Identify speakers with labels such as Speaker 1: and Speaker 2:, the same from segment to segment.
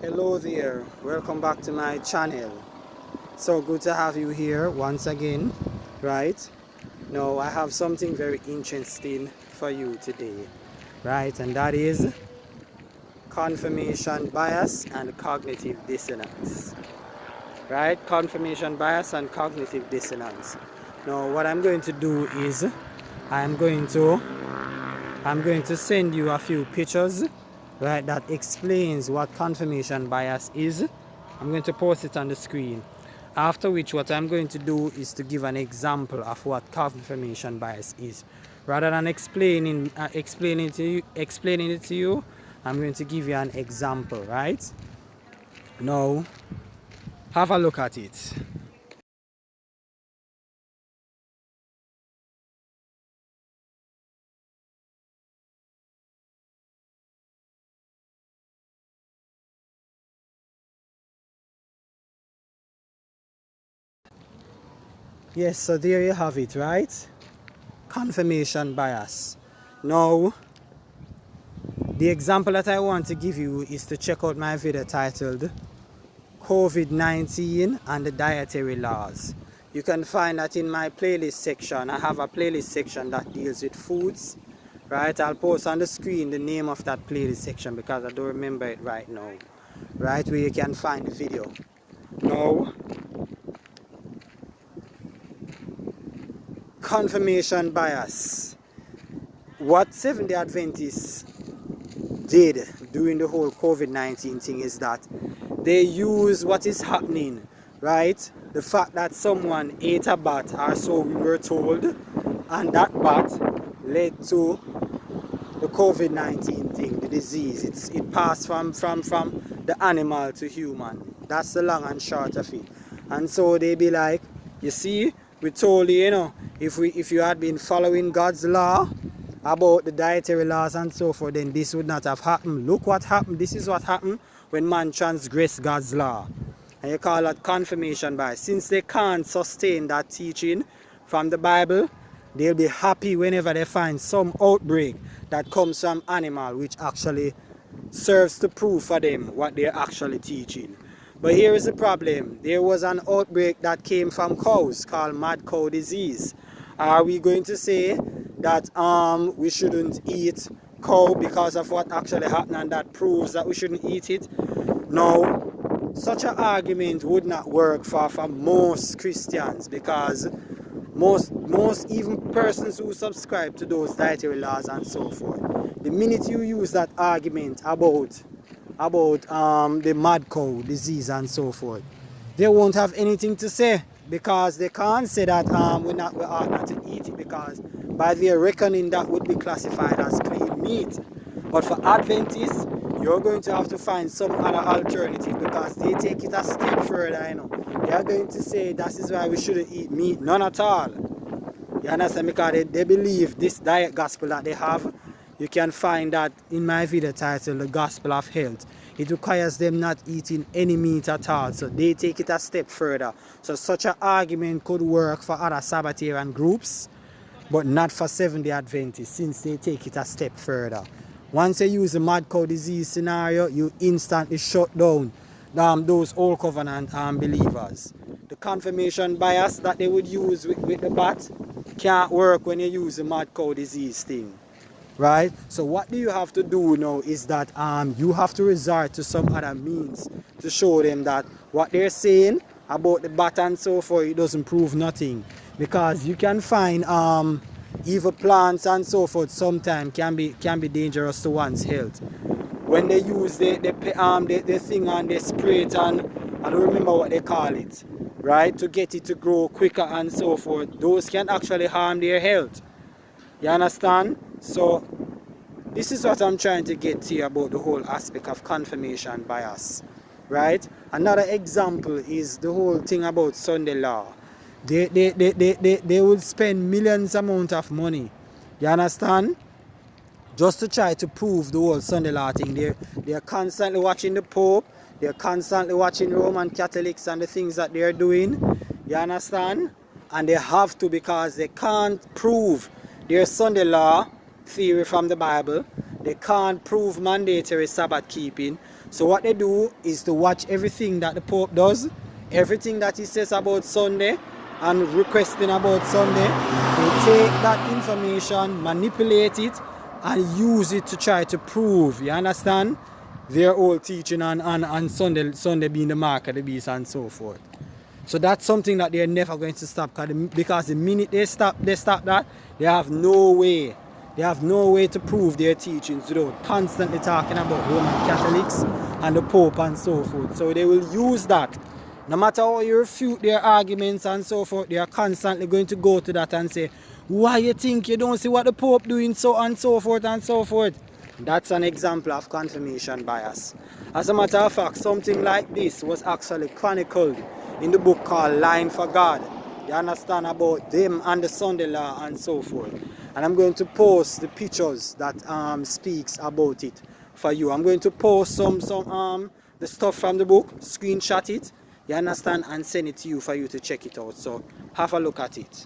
Speaker 1: Hello there, welcome back to my channel. So good to have you here once again, right? Now I have something very interesting for you today, right? And that is confirmation bias and cognitive dissonance, right? Confirmation bias and cognitive dissonance. Now what I'm going to do is I'm going to send you a few pictures, right, that explains what confirmation bias is. I'm going to post it on the screen. After which, what I'm going to do is to give an example of what confirmation bias is. Rather than explaining it to you, I'm going to give you an example, right? Now, have a look at it. Yes, so there you have it, right? Confirmation bias. Now, the example that I want to give you is to check out my video titled COVID-19 and the dietary laws. You can find that in my playlist section. I have a playlist section that deals with foods, right? I'll post on the screen the name of that playlist section because I don't remember it right now, right? Where you can find the video. Now, confirmation bias. What Seventh-day Adventists did during the whole COVID-19 thing is that they use what is happening, right? The fact that someone ate a bat, or so we were told, and that bat led to the COVID-19 thing, the disease. It passed from the animal to human. That's the long and short of it. And so they be like, you see, we told you, if you had been following God's law about the dietary laws and so forth, then this would not have happened. Look what happened. This is what happened when man transgressed God's law. And you call that confirmation bias. Since they can't sustain that teaching from the Bible, they'll be happy whenever they find some outbreak that comes from animal, which actually serves to prove for them what they're actually teaching. But here is the problem. There was an outbreak that came from cows called mad cow disease. Are we going to say that we shouldn't eat cow because of what actually happened and that proves that we shouldn't eat it? No, such an argument would not work for most Christians, because most even persons who subscribe to those dietary laws and so forth, the minute you use that argument about the mad cow disease and so forth, they won't have anything to say, because they can't say that we ought not to eat it, because by their reckoning that would be classified as clean meat. But for Adventists, you're going to have to find some other alternative, because they take it a step further. They are going to say that is why we shouldn't eat meat. None at all. You understand? Because they believe this diet gospel that they have. You can find that in my video titled The Gospel of Health. It requires them not eating any meat at all. So they take it a step further. So such an argument could work for other Sabbatarian groups, but not for Seventh-day Adventists, since they take it a step further. Once you use the mad cow disease scenario, you instantly shut down those old covenant believers. The confirmation bias that they would use with the bat can't work when you use the mad cow disease thing. Right? So what do you have to do now is that you have to resort to some other means to show them that what they're saying about the bat and so forth, it doesn't prove nothing. Because you can find evil plants and so forth sometimes can be dangerous to one's health. When they use the thing and they spray it on, I don't remember what they call it, right, to get it to grow quicker and so forth, those can actually harm their health. You understand? So this is what I'm trying to get to you about the whole aspect of confirmation bias, right? Another example is the whole thing about Sunday law. They would spend millions amount of money, you understand, just to try to prove the whole Sunday law thing. They're constantly watching the Pope, they're constantly watching Roman Catholics and the things that they're doing, you understand? And they have to, because they can't prove their Sunday law theory from the Bible. They can't prove mandatory Sabbath keeping. So what they do is to watch everything that the Pope does, everything that he says about Sunday and requesting about Sunday. They take that information, manipulate it, and use it to try to prove, you understand, their old teaching on Sunday being the mark of the beast and so forth. So that's something that they're never going to stop, because the minute they stop that, they have no way. They have no way to prove their teachings without constantly talking about Roman Catholics and the Pope and so forth. So they will use that. No matter how you refute their arguments and so forth, they are constantly going to go to that and say, why you think you don't see what the Pope doing, so and so forth and so forth. That's an example of confirmation bias. As a matter of fact, something like this was actually chronicled in the book called Line for God. You understand, about them and the Sunday law and so forth. And I'm going to post the pictures that speaks about it for you. I'm going to post some the stuff from the book, screenshot it, you understand, and send it to you for you to check it out. So have a look at it.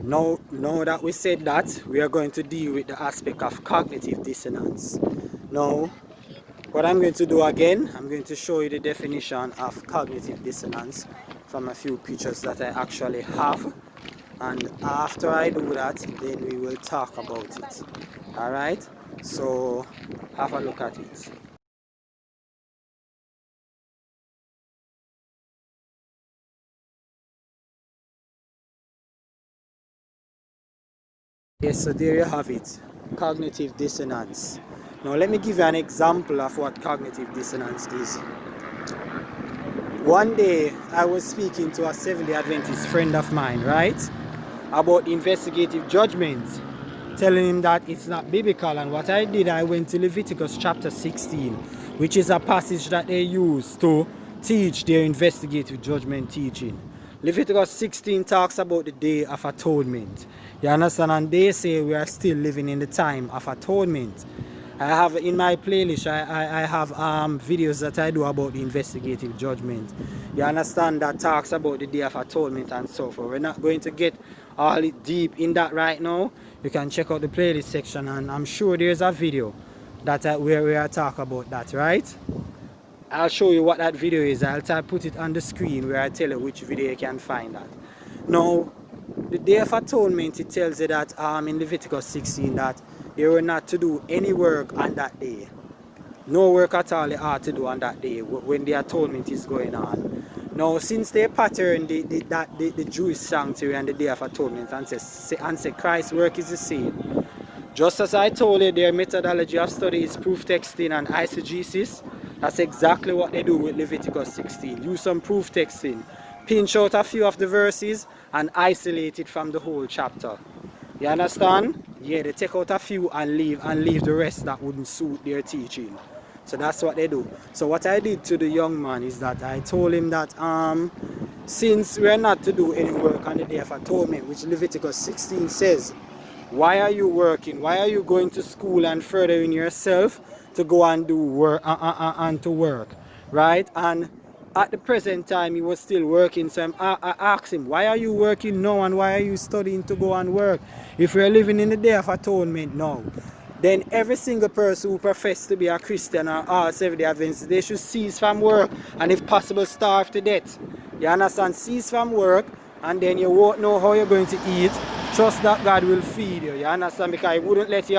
Speaker 1: Now that we said that, we are going to deal with the aspect of cognitive dissonance. Now, what I'm going to do again, I'm going to show you the definition of cognitive dissonance from a few pictures that I actually have. And after I do that, then we will talk about it. Alright? So, have a look at it. Yes, so there you have it. Cognitive dissonance. Now let me give you an example of what cognitive dissonance is. One day I was speaking to a Seventh-day Adventist friend of mine, right? About investigative judgment, telling him that it's not biblical. And what I did, I went to Leviticus chapter 16, which is a passage that they use to teach their investigative judgment teaching. Leviticus 16 talks about the Day of Atonement. You understand? And they say we are still living in the time of atonement. I have in my playlist, I have videos that I do about the investigative judgment. You understand, that talks about the Day of Atonement and so forth. We're not going to get all deep in that right now. You can check out the playlist section, and I'm sure there's a video that where we are talking about that, right? I'll show you what that video is. I'll put it on the screen where I tell you which video you can find that. Now, the Day of Atonement, it tells you that in Leviticus 16 that they were not to do any work on that day. No work at all they are to do on that day when the atonement is going on. Now, since they pattern the Jewish sanctuary and the Day of Atonement and say Christ's work is the same, just as I told you, their methodology of study is proof texting and eisegesis. That's exactly what they do with Leviticus 16. Use some proof texting, pinch out a few of the verses and isolate it from the whole chapter. You understand? Yeah, they take out a few and leave the rest that wouldn't suit their teaching. So that's what they do. So what I did to the young man is that I told him that since we are not to do any work on the Day of Atonement, which Leviticus 16 says, why are you working? Why are you going to school and furthering yourself to go and do work and to work, right? And at the present time, he was still working. So I asked him, why are you working now and why are you studying to go and work? If we're living in the Day of Atonement now, then every single person who professes to be a Christian or all Seventh-day Adventists, they should cease from work and if possible starve to death. You understand? Cease from work, and then you won't know how you're going to eat. Trust that God will feed you. You understand? Because He wouldn't let you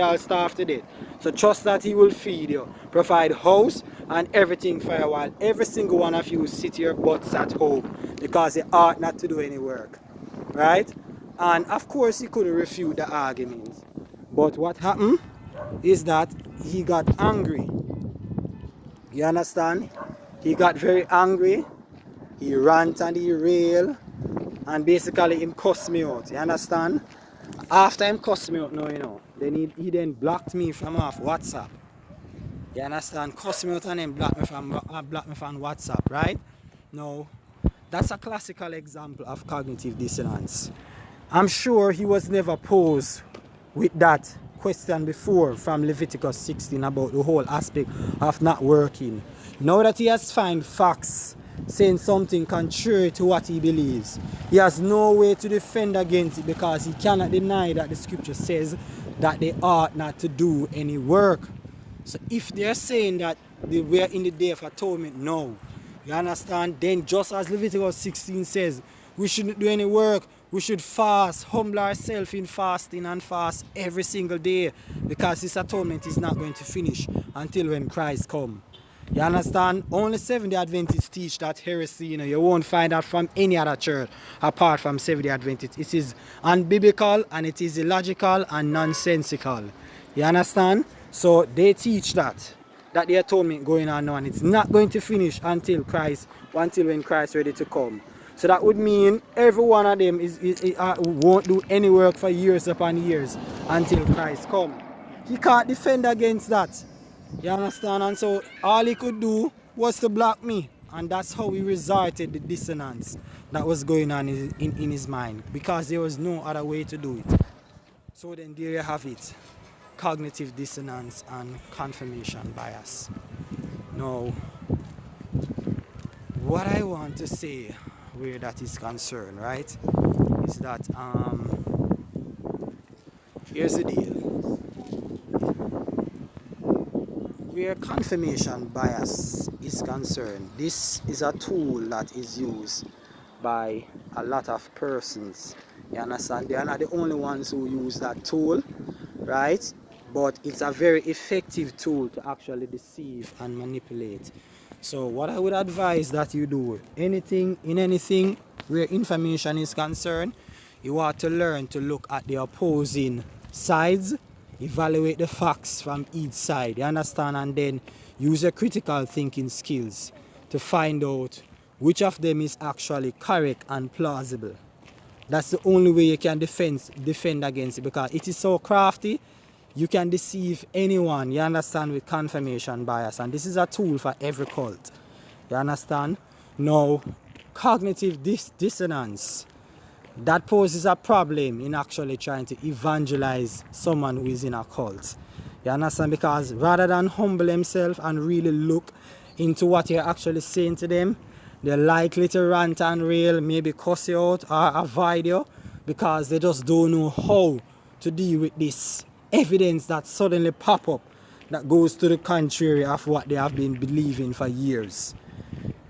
Speaker 1: all starve to death. So trust that He will feed you, provide house and everything for you, while every single one of you sit your butts at home because you ought not to do any work, right? And of course he couldn't refute the arguments. But what happened is that he got angry. You understand? He got very angry, He rant and he rail, and basically him cuss me out, you understand? After him cuss me out now, you know, then he then blocked me from off WhatsApp. You understand? Cuss me out and then block me from WhatsApp, right? Now, that's a classical example of cognitive dissonance. I'm sure he was never posed with that question before from Leviticus 16 about the whole aspect of not working. Now that he has found facts saying something contrary to what he believes, he has no way to defend against it, because he cannot deny that the scripture says that they ought not to do any work. So if they're saying that they were in the day of atonement now, you understand, then just as Leviticus 16 says, we shouldn't do any work, we should fast, humble ourselves in fasting and fast every single day, because this atonement is not going to finish until when Christ comes. You understand? Only Seventh-day Adventists teach that heresy. You know, you won't find that from any other church apart from Seventh-day Adventists. It is unbiblical and it is illogical and nonsensical. You understand? So they teach that the atonement going on now, and it's not going to finish until when Christ is ready to come. So that would mean every one of them won't do any work for years upon years until Christ come. He can't defend against that. You understand? And so all he could do was to block me. And that's how he resorted the dissonance that was going on in his mind, because there was no other way to do it. So then there you have it. Cognitive dissonance and confirmation bias. Now, what I want to say where that is concerned, right, is that here's the deal. Where confirmation bias is concerned, this is a tool that is used by a lot of persons. You understand? They are not the only ones who use that tool, right? But it's a very effective tool to actually deceive and manipulate. So what I would advise that you do, anything where information is concerned, you are to learn to look at the opposing sides, evaluate the facts from each side, you understand, and then use your critical thinking skills to find out which of them is actually correct and plausible. That's the only way you can defend against it, because it is so crafty. You can deceive anyone, you understand, with confirmation bias, and this is a tool for every cult. You understand? Now, cognitive dissonance, that poses a problem in actually trying to evangelize someone who is in a cult. You understand? Because rather than humble themselves and really look into what you're actually saying to them, they're likely to rant and rail, maybe cuss you out or avoid you, because they just don't know how to deal with this evidence that suddenly pop up that goes to the contrary of what they have been believing for years.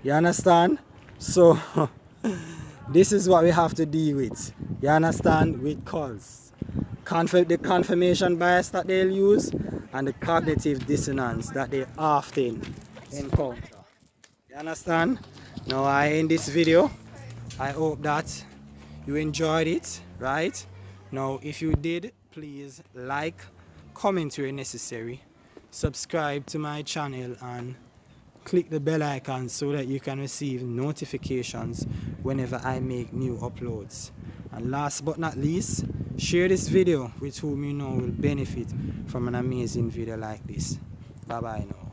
Speaker 1: You understand? So this is what we have to deal with. You understand? With cults. The confirmation bias that they'll use, and the cognitive dissonance that they often encounter. You understand? Now I end this video. I hope that you enjoyed it, right? Now if you did, please like, comment where necessary, subscribe to my channel, and click the bell icon so that you can receive notifications whenever I make new uploads. And last but not least, share this video with whom you know will benefit from an amazing video like this. Bye bye now.